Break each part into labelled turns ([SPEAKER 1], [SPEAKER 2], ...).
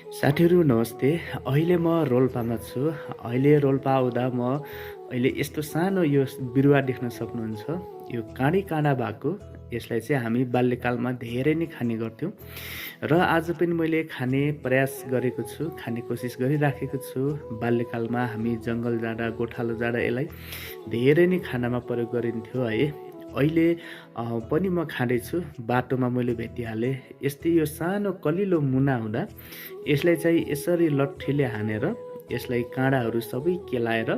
[SPEAKER 1] साथीहरू नमस्ते। अहिले म रोल्पामा छु। अहिले रोल्पा आउँदा म अहिले यस्तो सानो यो बिरुवा देख्न सक्नुहुन्छ। यो काँडी काँडा भएको, यसलाई चाहिँ हामी बाल्यकालमा धेरै नै खाने गर्थ्यौँ र आज पनि मैले खाने प्रयास गरेको छु, खाने कोसिस गरिराखेको छु। बाल्यकालमा हामी जङ्गल जाँदा, गोठालो जाँदा यसलाई धेरै नै खानामा प्रयोग गरिन्थ्यो है। अहिले पनि म खाँदैछु। बाटोमा मैले भेटिहालेँ। यस्तै यो सानो कलिलो मुना हुँदा यसलाई चाहिँ यसरी लट्ठीले हानेर यसलाई काँडाहरू सबै केलाएर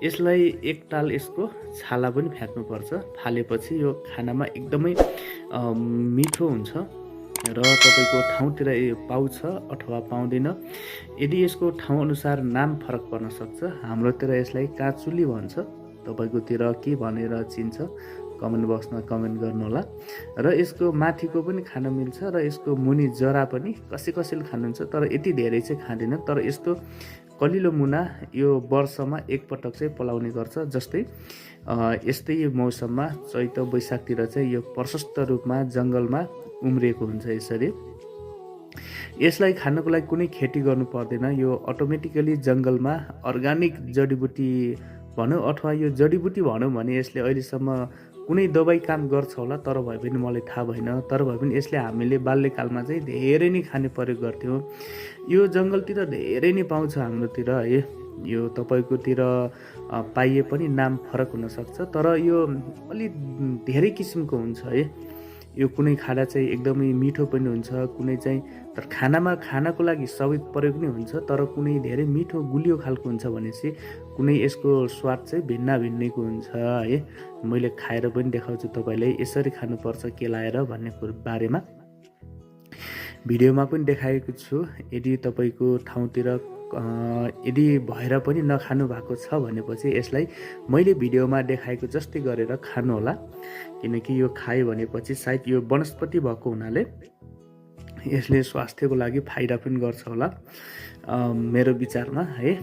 [SPEAKER 1] यसलाई एकताल यसको छाला पनि फ्याँक्नुपर्छ। फालेपछि यो खानामा एकदमै मिठो हुन्छ र तपाईँको ठाउँतिर यो पाउँछ अथवा पाउँदैन। यदि यसको ठाउँ अनुसार नाम फरक पर्न सक्छ। हाम्रोतिर यसलाई काँचुली भन्छ, तपाईँकोतिर के भनेर चिन्छ कमेन्ट बक्समा कमेन्ट गर्नुहोला। र यसको माथिको पनि खान मिल्छ र यसको मुनि जरा पनि कसैले खानुहुन्छ, तर यति धेरै चाहिँ खाँदैन। तर यस्तो कलिलो मुना यो वर्षमा एकपटक चाहिँ पलाउने गर्छ। जस्तै यस्तै मौसममा चैत वैशाखतिर चाहिँ यो प्रशस्त रूपमा जङ्गलमा उम्रिएको हुन्छ। यसरी यसलाई खानको लागि कुनै खेती गर्नु पर्दैन। यो अटोमेटिकली जङ्गलमा अर्ग्यानिक जडीबुटी भनौँ अथवा यो जडीबुटी भनौँ भने यसले अहिलेसम्म कुनै दबाई काम गर्छ होला, तर भए पनि मलाई थाहा भएन। तर भए पनि यसले हामीले बाल्यकालमा चाहिँ धेरै नै खाने प्रयोग गर्थ्यौँ। यो जङ्गलतिर धेरै नै पाउँछ हाम्रोतिर है। यो तपाईँकोतिर पाइए पनि नाम फरक हुनसक्छ, तर यो अलिक धेरै किसिमको हुन्छ है। यो कुनै खाना चाहिँ एकदमै मिठो पनि हुन्छ, कुनै चाहिँ तर खानाको लागि सबै प्रयोग नै हुन्छ, तर कुनै धेरै मिठो गुलियो खालको हुन्छ भनेपछि कुनै यसको स्वाद चाहिँ भिन्नैको हुन्छ है। मैले खाएर पनि देखाउँछु तपाईँलाई यसरी खानुपर्छ केलाएर भन्ने कुरो बारेमा भिडियोमा पनि देखाएको छु। यदि तपाईँको ठाउँतिर यदि भएर पनि नखानु भएको छ भनेपछि यसलाई मैले भिडियोमा देखाएको जस्तै गरेर खानु होला, किनकि यो खायो भनेपछि सायद यो वनस्पति भएको हुनाले यसले स्वास्थ्यको लागि फाइदा पनि गर्छ होला मेरो विचारमा है।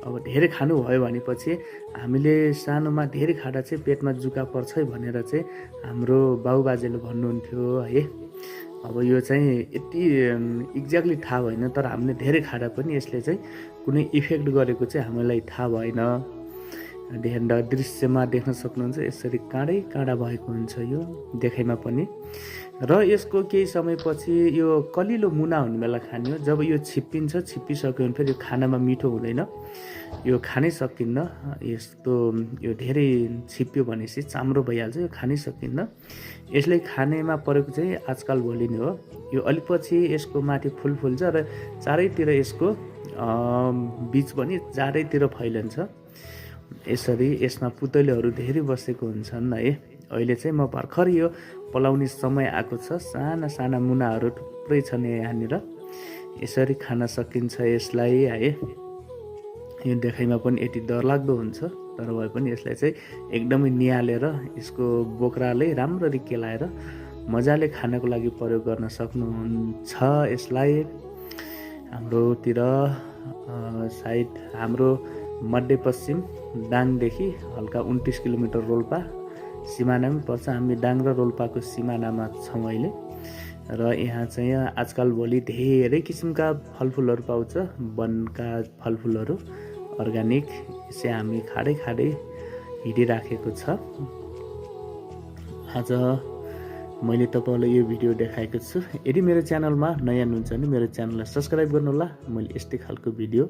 [SPEAKER 1] अब धेरै खानु भयो भनेपछि हामीले सानोमा धेरै खाँदा चाहिँ पेटमा जुका पर्छ भनेर चाहिँ हाम्रो बाबुबाजेले भन्नुहुन्थ्यो है। अब यो चाहिँ यति एक्ज्याक्टली थाहा भएन, तर हामीले धेरै खाँदा पनि यसले चाहिँ कुनै इफेक्ट गरेको चाहिँ हामीलाई थाहा भएन। दृश्यमा देख्न सक्नुहुन्छ यसरी काँडै काँडा भएको हुन्छ यो देखाइमा पनि। र यसको केही समयपछि यो कलिलो मुना हुने बेला खाने हो। जब यो छिप्पिसक्यो भने फेरि यो खानामा मिठो हुँदैन, यो खानै सकिन्न। यस्तो यो धेरै छिप्प्यो भनेपछि चाम्रो भइहाल्छ, यो खानै सकिन्न। यसले खानेमा परेको चाहिँ आजकल भोलि नै हो। यो अलिपछि यसको माथि फुल फुल्छ र चारैतिर यसको बीज पनि चारैतिर फैलिन्छ। यसरी यसमा पुतलीहरू धेरै बसेको हुन्छन् है। अहिले चाहिँ म भर्खर यो पलाउने समय आएको छ। साना साना मुनाहरू थुप्रै छन् यहाँनिर। यसरी खान सकिन्छ यसलाई है। यो देखाइमा पनि यति डरलाग्दो हुन्छ, तर भए पनि यसलाई चाहिँ एकदमै निहालेर यसको बोक्राले राम्ररी केलाएर मजाले खानको लागि प्रयोग गर्न सक्नुहुन्छ। यसलाई हाम्रोतिर सायद हाम्रो मध्यपश्चिम दाङदेखि हल्का 29 किलोमिटर रोल्पा सिमानामा पर्छ। हामी दाङ र रोल्पाको सिमानामा छौँ अहिले। र यहाँ चाहिँ आजकल भोलि धेरै किसिमका फलफुलहरू पाउँछ, वनका फलफुलहरू अर्ग्यानिक। यसै हामी खाँदै हिँडिराखेको छ। आज मैले तपाईँलाई यो भिडियो देखाएको छु। यदि मेरो च्यानलमा नयाँ हुनुहुन्छ भने मेरो च्यानललाई सब्सक्राइब गर्नुहोला। मैले यस्तै खालको भिडियो